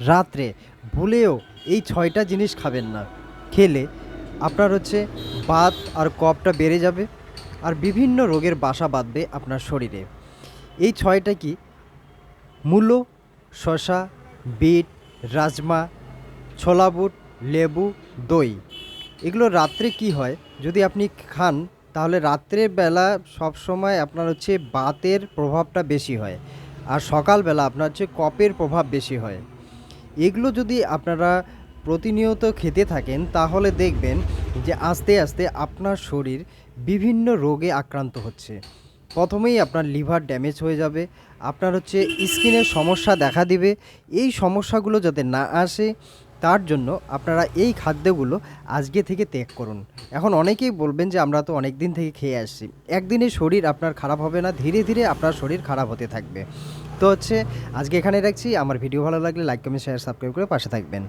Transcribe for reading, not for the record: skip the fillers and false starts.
রাত্রে ভুলেও এই ৬টা জিনিস খাবেন না। খেলে আপনার বাত আর কফটা বেড়ে যাবে আর বিভিন্ন রোগের বাসা বাঁধবে আপনার শরীরে। এই ৬টা কি? মূলো, শসা, বিট, রাজমা, ছোলা বুট, লেবু, দই। এগুলো রাত্রে কি হয়, যদি আপনি খান তাহলে রাত্রের বেলা সবসময় আপনার বাতের প্রভাবটা বেশি হয় আর সকালবেলা আপনার কফের প্রভাব বেশি হয়। এগুলো যদি আপনারা প্রতিনিয়ত খেতে থাকেন তাহলে দেখবেন যে আস্তে আস্তে আপনার শরীর বিভিন্ন রোগে আক্রান্ত হচ্ছে। প্রথমেই আপনার লিভার ড্যামেজ হয়ে যাবে, আপনার স্কিনের সমস্যা দেখা দিবে। এই সমস্যাগুলো যাতে না আসে তার জন্য আপনারা এই খাদ্যগুলো আজকে থেকে ত্যাগ করুন। এখন অনেকেই বলবেন যে আমরা তো অনেক দিন থেকে খেয়ে আসছি। একদিনে শরীর আপনার খারাপ হবে না, ধীরে ধীরে আপনার শরীর খারাপ হতে থাকবে। তো আজকে এখানে রাখছি। আমার ভিডিও ভালো লাগলে লাইক, কমেন্ট, শেয়ার, সাবস্ক্রাইব করে পাশে থাকবেন।